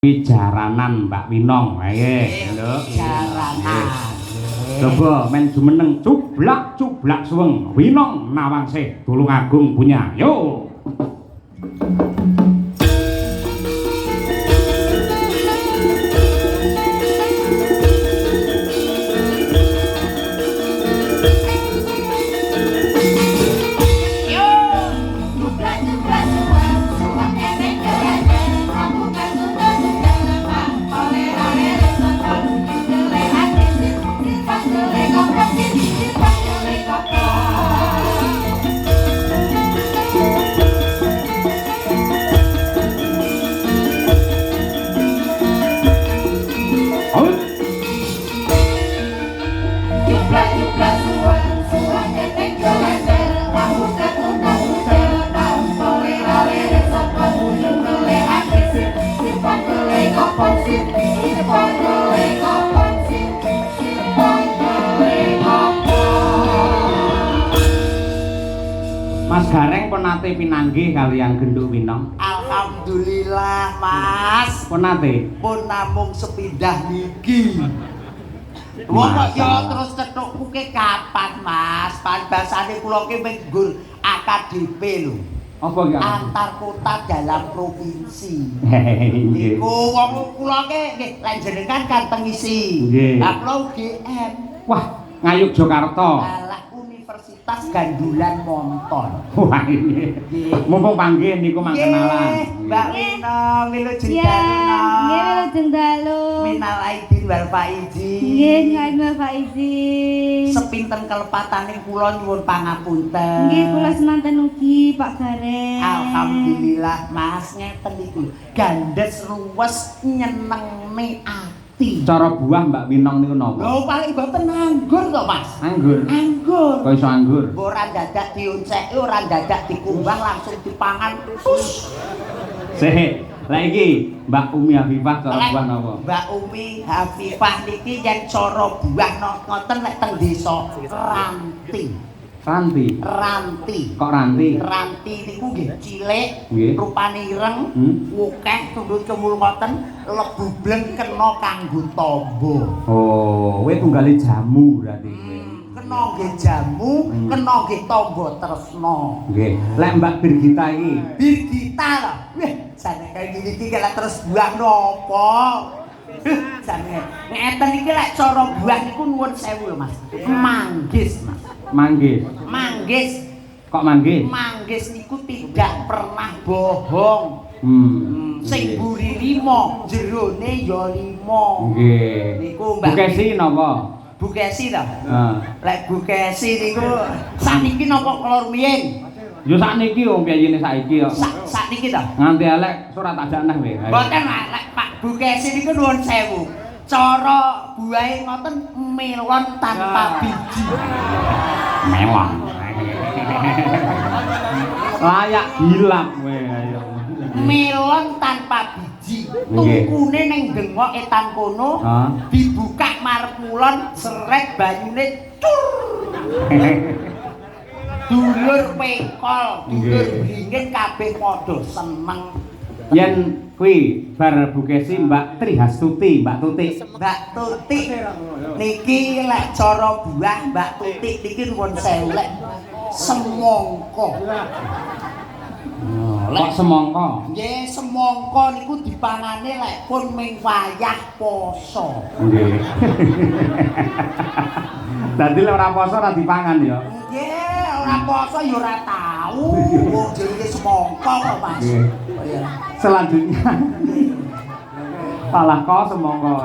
Jaranan Mbak Winong, ayo, lho. Jaranan. Coba men jumeneng cublak suweng Winong Nawangsih Tulungagung punya. Yo. Mas Gareng pun nate pinanggih kalian Genduk Winong. Alhamdulillah Mas. Pun nate? Pun namung sepindah niki. Wong kok yo terus cetukku ke kapan Mas? Bahasane kula ki menggur AKDP lho. Apa ki? Antar kota dalam provinsi. Nggih. Iku wong kula ki nggih lan jenengan kan pengisi. Lah kula UGM. Wah, ngayuk Jakarta. Alah Universitas Gandulan Monton. Wah, ini. Mumpung panggih niku mangkenalan. Mbak Winong, wilujeng dalu. Nggih, wilujeng dalu. Minal aidin wal faizin. Nggih, ngaten wal faizin. Sepinten kelepatane kula nyuwun pangapunten. Nggih, kula semanten ugi Pak Gareng. Alhamdulillah Mas ngeten niku. Gandes ruwes nyenengne ati. Cara buah Mbak Winong niku napa? Lho paling boten anggur to Mas. Anggur. Anggur. Kok iso anggur? Ora dadak dionceki, ora dadak dikumbang langsung dipangan. Sih. Lah iki Mbak Umi Hafifah cara buah napa? Mbak Umi Hafifah niki yen cara buah ngoten lek teng desa ranti. Ranti. Ranti. Kok ranti? Ranti niku nggih cilik, Nggih. rupane ireng, akeh tunduk cemul ngoten, lebu bleng kena kanggo tamba. Oh, kowe tunggale jamu berarti kowe. Kena nggih jamu, kena nggih tamba tresna. Nggih. Lek Mbak Birgita iki, Birgita lho. Wih, jane kaya ngene iki kala terus buah napa? Jane ngeten iki lek cara buah niku nuwun sewu lho Mas. Manggis, Mas. manggis. Manggis. Kok manggis? Manggis niku tidak pernah bohong. Sing mburi 5, jerone ya 5. Nggih. Niku Mbak Bukesi napa? Bukesi to? Heeh. Lek Bukesi niku sakniki napa kula rumiyin? Yo sakniki wong piyayene saiki yo. Sakniki to? Nganti elek surat tak janah kowe. Mboten lek Pak Bukesi niku nuwun sewu. Cara buahe ngoten melon tanpa biji. Melon. Layak gilap kowe ayo. Melon tanpa biji. Tungkune ning dengok etan kono. Dibuka marep mulon seret banyune cur. Dulur pekol, dulur bringin kabeh padha seneng. Yen kuwi bar Bukesi Mbak Trihastuti, Mbak Tuti. Mbak Tuti niki lek cara buah Mbak Tuti niki nuwun sewu lek semangka. Kok semangka? Nggih, semangka niku dipangane lek pun ming wayah poso. Nggih. Dadi lek ora poso ora dipangan ya. Nggih, ora poso ya ora tau. Wong jenenge semangka kok, Mas. Nggih. Oh iya. Selanjutnya Palah kau semongko.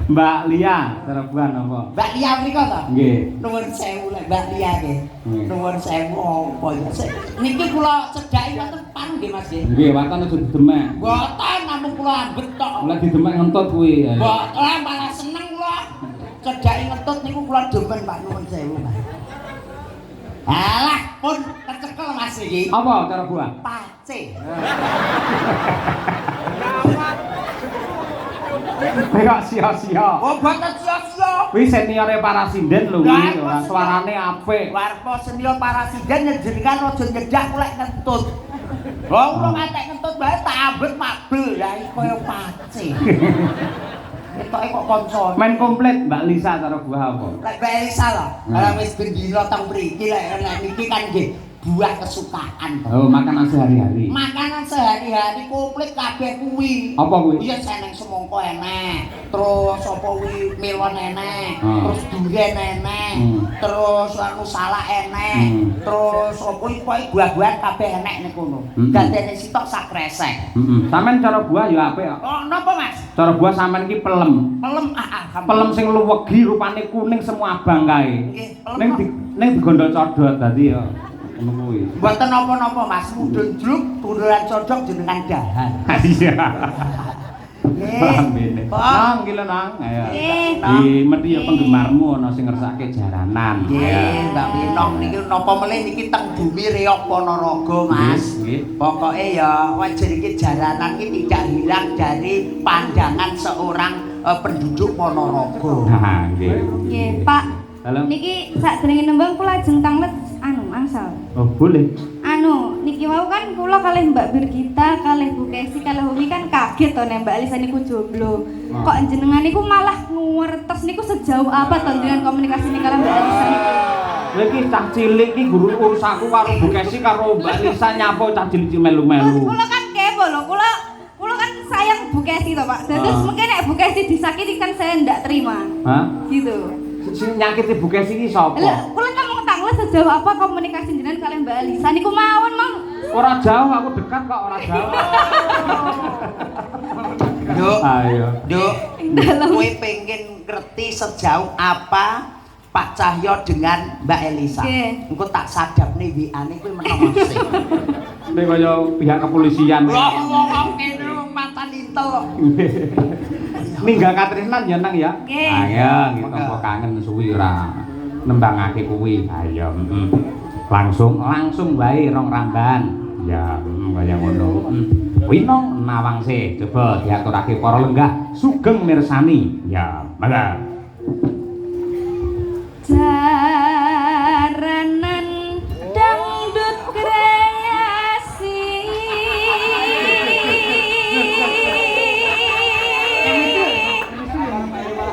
Mbak Lia, terebuan apa? Mbak Lia mriko to? Nggih. Nuwun sewu lek Mbak Lia nggih. Nuwun sewu apa ya? Niki kula cedhaki wonten pan nggih Mas nggih. Nggih, watan aja didemek. Mboten namung kula ambet tok. Lah didemek ngentut kuwi. Mboten malah seneng kula. Cedhaki ngentut niku kula demen Pak nuwun sewu Mas. Alah, pun kecekel Mas iki. Apa cara buah? Pace. Kok sia-sia. Oh, mboten sia-sia. Kuwi seniore Parasinden lho kuwi, ora suarane apik. Warpa senior Parasinden jenengan aja nyedak lek ngentut. Wong kula ngantek ngentut bae tak ambek mabel ya koyo pace. Ketoke kok kanca. Main komplit Mbak Lisa cara buah apa? Lek Mbak Elisa lho, ora wis bendina teng mriki lek niki kan nggih buah kesukaan. Oh, makanan sehari-hari. Makanan sehari-hari komplit kabeh kuwi. Apa kuwi? Iya seneng semangka enek, terus apa kuwi melon enek, Hmm. terus duren enek, terus anu salak enek, terus apa kuwi buah-buahan kabeh enek ning kono. Dadene sitok sak kresek. Sampeyan cara buah ya apik kok. Oh, napa Mas? Cara buah sampeyan iki pelem. Pelem Pelem sing luwegi rupane kuning semua abang kae. Nggih, pelem. Ning digondol codot dadi ya ngono kuwi. Mboten napa-napa Mas, mudhun jluk tunduran codok jenengan dahan. Iya. Nggih. Ambene. Nang iki lho nang. Ayo. Nggih. Iki mesti ya penggemarmu ana sing ngersake jaranan. Nggih, Mbak Winong niki napa melih niki teng bumi Reok Ponorogo, Mas. Nggih. Pokoke ya wajar iki jaranan iki tidak hilang dari pandangan seorang penduduk Ponorogo. Nah, nggih. Nggih, Pak. Halo. Niki sakderenge nembang kula ajeng tanglet angsal. Oh, boleh. Niki mau kan kula kalih Mbak Birgita, kalih Bu Kesi, kalih Umi kan kaget to nek Mbak Alisa niku jomblo. Kok jenengan niku malah ngertes niku sejauh apa to dengan komunikasi niku kalian Mbak Alisa niku? Lha iki cah cilik iki guru urusanku karo Bu Kesi karo Mbak Lisa nyapa cah cilik melu-melu. Kula kan kepo lho, kula kan sayang Bu Kesi to, Pak. Terus mungkin nek Bu Kesi disakiti kan saya ndak terima. Hah? Gitu. Sing nyakiti Bu Kesi iki sapa? Lah, kula kan mau tanglet sejauh apa komunikasi jenengan kalian Mbak Alisa niku mawon, Mang. Ora jauh, aku dekat kok, ora jauh. Duk, Ayo. Duk, Dalam. kowe pengen ngerti sejauh apa Pak Cahyo dengan Mbak Elisa. Nggih. Engko tak sadapne WA-ne kowe meneng sih. Nek kaya pihak kepolisian. Loh, ngomong kene lho, mantan intel. Ninggal katresnan ya nang ya. Nggih. Ayo, kita kok kangen suwi ora nembangake kuwi. Ayo, Langsung wae rong ramban. Ya, kaya ngono. Winong nawangse, coba diaturake para lenggah sugeng mirsani. Ya, mangga. Jaranan dangdut kreasi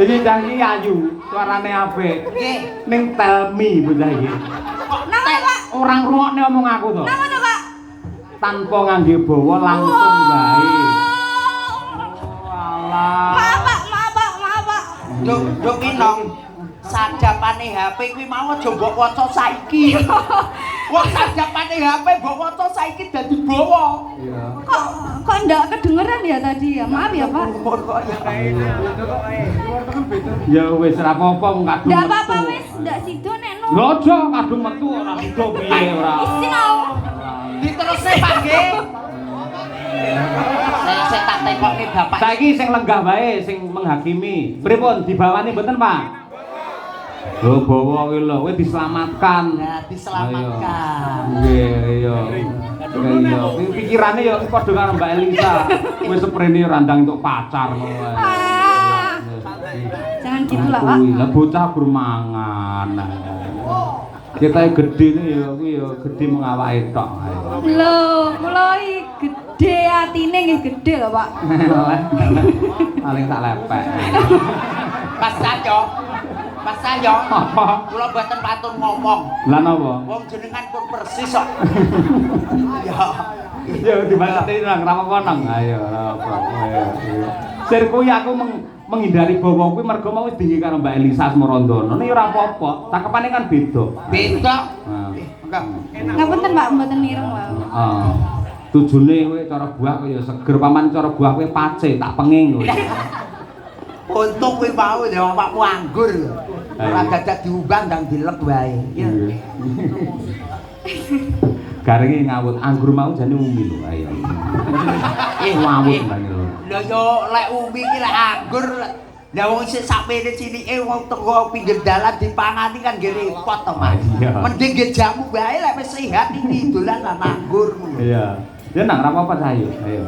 Iki cah iki ayu, suarane apik. Nggih. Ning tell me bocah iki. Kok Nama Pak? Orang ngrungokne omong aku to. Nama to Pak? Tanpa ngangge bawa langsung wae. Walah. Maaf Pak. Duk Winong. Sadapane HP kuwi mau aja mbok waca saiki. Wong sadapane HP mbok waca saiki dadi bawa. Iya. Kok ndak kedengeran ya tadi ya? Maaf ya Pak. Ya wis ora apa-apa wong kadung Ndak apa-apa wis, ndak sido nek no. Lho aja kadung metu ora sido piye ora. Isin au. Diterusne Pak nggih. Saya tak tekokke Bapak. Saiki sing lenggah wae sing menghakimi. Pripun dibawani mboten, Pak? Lho bawa kuwi lho, kowe diselamatkan. Nah, diselamatkan. Nggih, iya. Iya, pikirane ya padha karo Mbak Elisa. Kowe seprene randang untuk pacar ngono wae. Ah. Jangan gitu lah Pak. Lah bocah bermangan. Kita gede nih ya, kuwi ya gede mengawake tok. Lho, kula iki gede atine nggih gede lho Pak. Paling tak lepek. Mas Cahyo, Apa? kula mboten patun ngomong. Lah napa? Wong jenengan pun persis kok. Ya dibacati nang apa nang. Ayo apa. Sir kuwi aku menghindari bawa kuwi mergo mau dingi karo Mbak Elisa Smorondana. Nek ora apa-apa, takepane kan beda. Beda. Nah. Ngapunten Pak, mboten mireng wae. Heeh. Tujune kowe cara buah kaya seger, paman cara buah kowe pace tak penging kowe. Untung kuwi mau ya awakmu anggur. Ora dadak diumbang ndang dilek wae. Ya. Garenge ngawut anggur mau jane umi lho ayo. Ngawut mbane lho. Lha yo lek umi iki lek anggur lah wong sik sakmene cinike wong tenggo pinggir dalan dipangani kan nggih repot to Mas. Mending nggih jamu wae lek wis sehat iki dolan lan anggur. Iya. Ya nang ora apa-apa ayo. Ayo.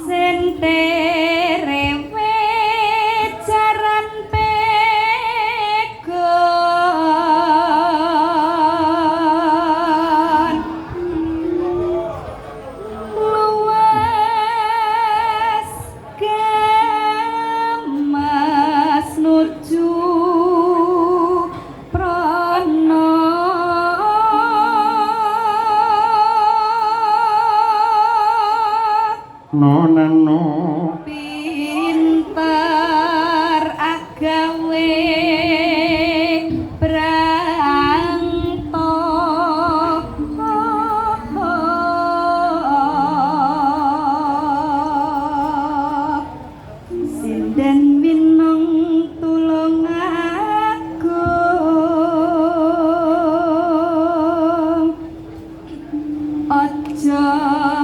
sentere jaran pegon luas gemas nuju prana nonano pinter agawe brangto sinden winong tulung agung aja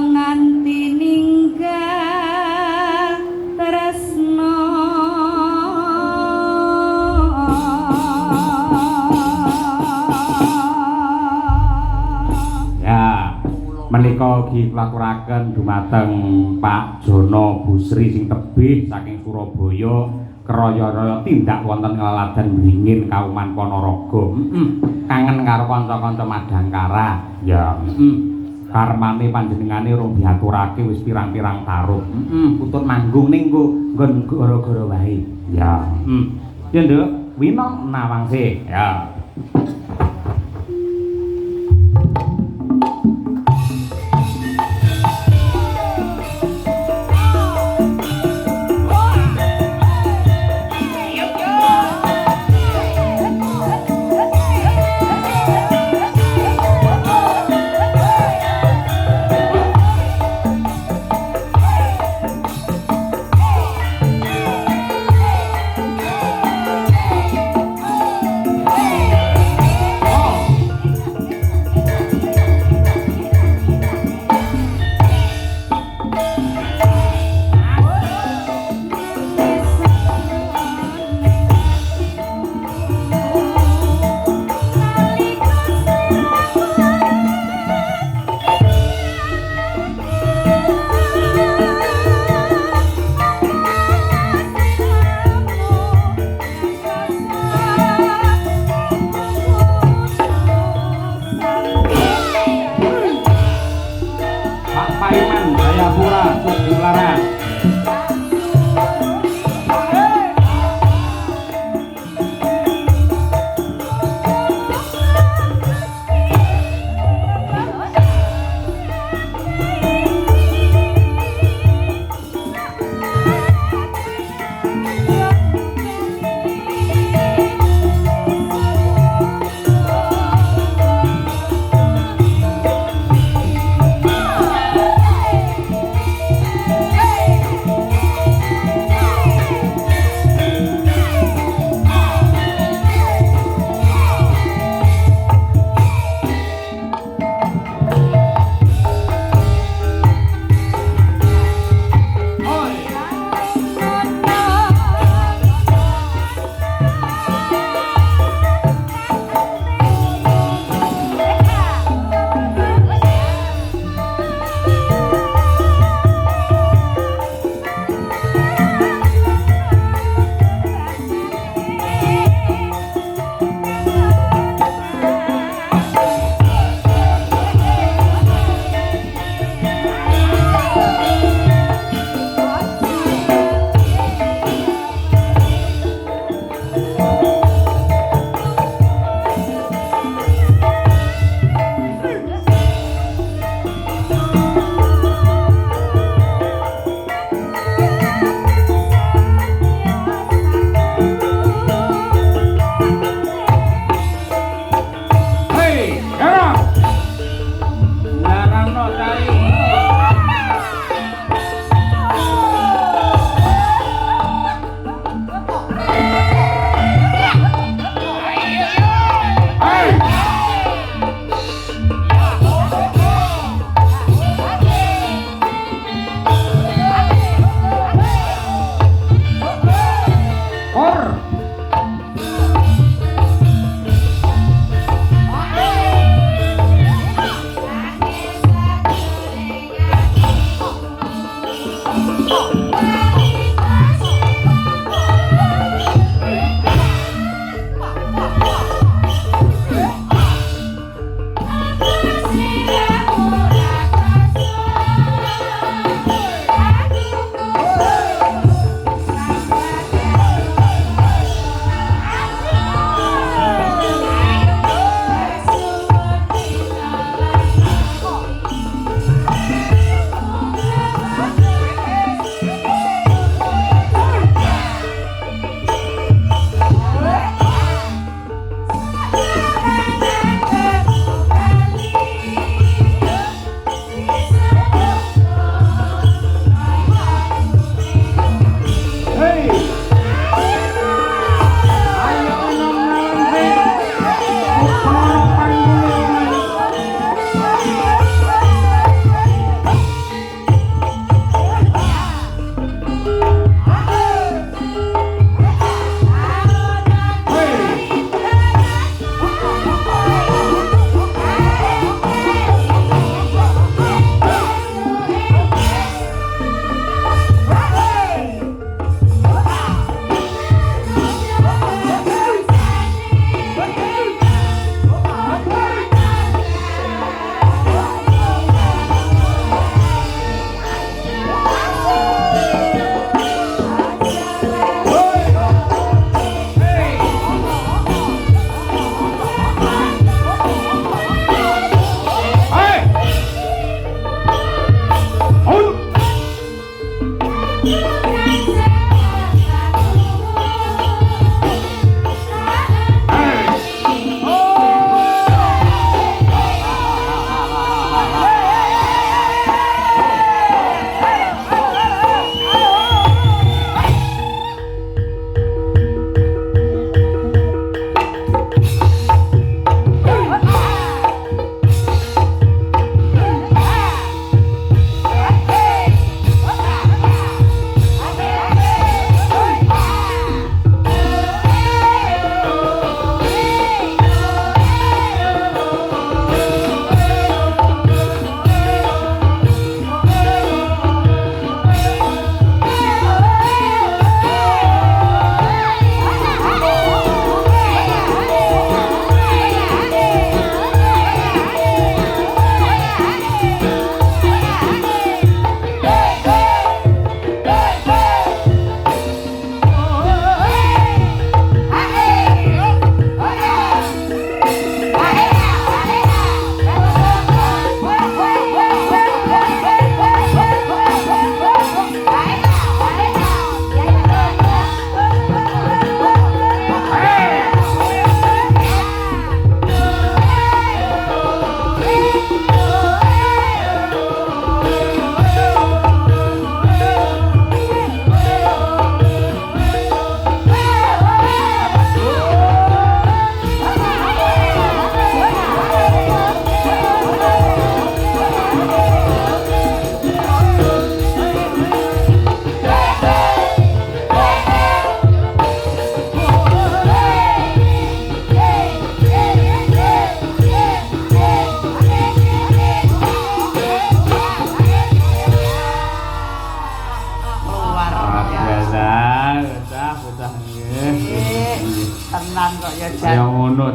nganti ninggal tresno ya menika ugi klaturaken dumateng Pak Jono Busri sing tebih saking Surabaya keraya-raya tindak wonten Kelaladan Bringin Kauman Ponorogo. Kangen karo kanca-kanca Madangkara. Ya, karmane panjenengane urung diaturake wis pirang-pirang taruh. Putut manggung ning nggon gara-gara wae. Ya, Ya Nduk, Wino Nawangse. Ya.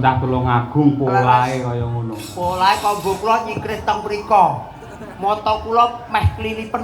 Cah Tulungagung polahe kaya ngono. Polahe kanggo kula nyingkrih teng mriko. Mata kula meh klilipen